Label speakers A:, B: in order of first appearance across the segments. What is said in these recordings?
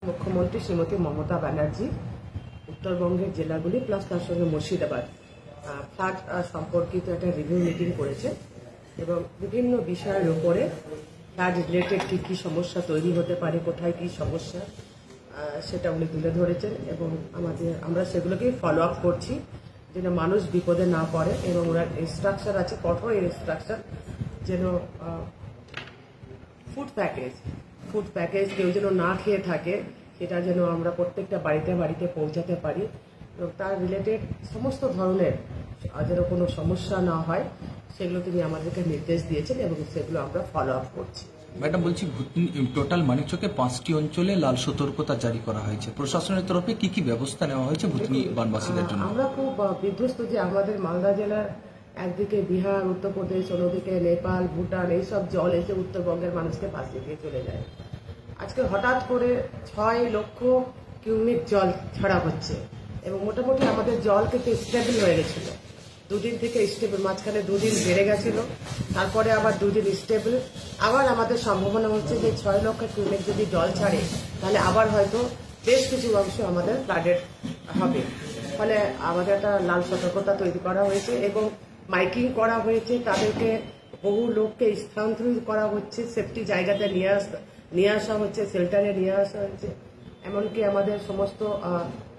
A: মুখ্যমন্ত্রী শ্রীমতী মমতা ব্যানার্জি উত্তরবঙ্গের জেলাগুলি প্লাস তার সঙ্গে মুর্শিদাবাদ ফ্লাড সম্পর্কিত একটা রিভিউ মিটিং করেছে এবং বিভিন্ন বিষয়ের উপরে ফ্লাড রিলেটেড কী কী সমস্যা তৈরি হতে পারে, কোথায় কী সমস্যা সেটা উনি তুলে ধরেছেন এবং আমরা সেগুলোকেই ফলো আপ করছি যেন মানুষ বিপদে না পড়ে এবং ওনার ইনস্ট্রাকশন আছে, কঠোর ইনস্ট্রাকশন যেন ফুড প্যাকেজ কেউ যেন না খেয়ে থাকে সেটা যেন আমরা প্রত্যেকটা বাড়িতে বাড়িতে পৌঁছাতে পারি এবং তার রিলেটেড সমস্ত ধরনের যেন কোনো সমস্যা না হয় সেগুলো তিনি আমাদেরকে নির্দেশ দিয়েছেন এবং সেগুলো আমরা ফলো আপ করছি।
B: ম্যাডাম বলছি, টোটাল মানিকচকে 5টি অঞ্চলে লাল সতর্কতা জারি করা হয়েছে, প্রশাসনের তরফে কি কি ব্যবস্থা নেওয়া হয়েছে ভুতনি বানবাসীদের জন্য?
A: আমরা খুব বিধ্বস্ত যে আমাদের মালদা জেলার একদিকে বিহার, উত্তরপ্রদেশ, অন্যদিকে নেপাল, ভুটান এইসব জল এসে উত্তরবঙ্গের মানুষকে পাশে দিয়ে চলে যায়। আজকে হঠাৎ করে 6 লক্ষ কিউমেক জল ছাড়া হচ্ছে এবং মোটামুটি আমাদের জল কিন্তু স্টেবল হয়ে গেছিল। দুদিন থেকে স্টেবল, মাঝখানে দুদিন বেড়ে গেছিল, তারপরে আবার দুদিন স্টেবল। আবার আমাদের সম্ভাবনা হচ্ছে যে 6 লক্ষ কিউমেক যদি জল ছাড়ে তাহলে আবার হয়তো বেশ কিছু অংশ আমাদের ফ্লাডেড হবে। ফলে আমাদের একটা লাল সতর্কতা তৈরি করা হয়েছে এবং মাইকিং করা হয়েছে, তাদেরকে বহু লোককে স্থানান্তরিত করা হচ্ছে, সেফটি জায়গাতে নিয়ে আসা হচ্ছে, শেল্টারে নিয়ে আসা হচ্ছে। এমনকি আমাদের সমস্ত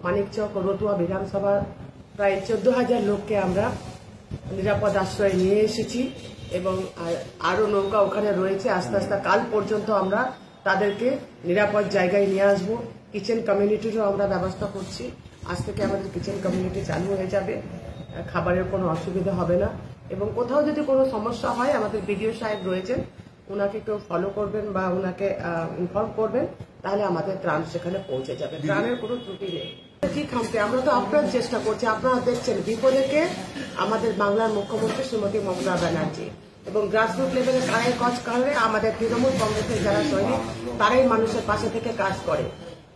A: মানিকচক ও রতুয়া বিধানসভার প্রায় 14,000 লোককে আমরা নিরাপদ আশ্রয়ে নিয়ে এসেছি এবং আরো নৌকা ওখানে রয়েছে। আস্তে আস্তে কাল পর্যন্ত আমরা তাদেরকে নিরাপদ জায়গায় নিয়ে আসবো। কিচেন কমিউনিটিরও আমরা ব্যবস্থা করছি। আজ থেকে আমাদের কিচেন কমিউনিটি চালু হয়ে যাবে, খাবারের কোনো অসুবিধা হবে না এবং কোথাও যদি কোনো সমস্যা হয় আমাদের বিডিও সাহেব রয়েছেন, ওনাকে কেউ ফলো করবেন বা ওনাকে ইনফর্ম করবেন, তাহলে আমাদের ত্রাণ সেখানে পৌঁছে যাবে। ত্রাণের কোনো ত্রুটি নেই। কি খামতে আমরা তো আপ্রাণ চেষ্টা করছি, আপনারা দেখছেন বিপদেকে আমাদের বাংলার মুখ্যমন্ত্রী শ্রীমতী মমতা ব্যানার্জি এবং গ্রাসরুট লেভেলে কারাই কাজ করে আমাদের তৃণমূল কংগ্রেসের যারা সৈনিক তারাই মানুষের পাশে থেকে কাজ করে।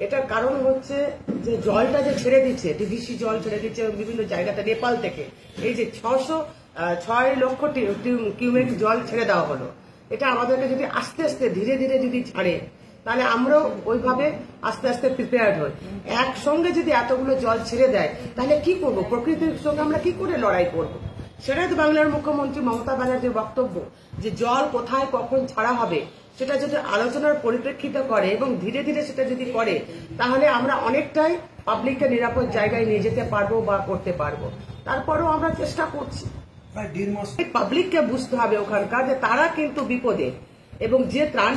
A: এটার কারণ হচ্ছে যে জলটা যে ছেড়ে দিচ্ছে, ডিভিসি জল ছেড়ে দিচ্ছে বিভিন্ন জায়গাতে নেপাল থেকে, এই যে 6 লক্ষ কিউমেক জল ছেড়ে দেওয়া হলো, এটা আমাদেরকে যদি আস্তে আস্তে ধীরে ধীরে যদি ছাড়ে তাহলে আমরাও ওইভাবে আস্তে আস্তে প্রিপেয়ার্ড হই। একসঙ্গে যদি এতগুলো জল ছেড়ে দেয় তাহলে কি করব, প্রকৃতির সঙ্গে আমরা কি করে লড়াই করব? সেটাই তো বাংলার মুখ্যমন্ত্রী মমতা ব্যানার্জির বক্তব্য যে জল কোথায় কখন ছাড়া হবে সেটা যদি আলোচনার পরিপ্রেক্ষিতে করে এবং ধীরে ধীরে সেটা যদি করে তাহলে আমরা অনেকটাই পাবলিককে নিরাপদ জায়গায় নিয়ে যেতে পারবো বা করতে পারবো। তারপরেও আমরা চেষ্টা করছি। পাবলিককে বুঝতে হবে ওখানকার যে তারা কিন্তু বিপদে এবং যে ত্রাণ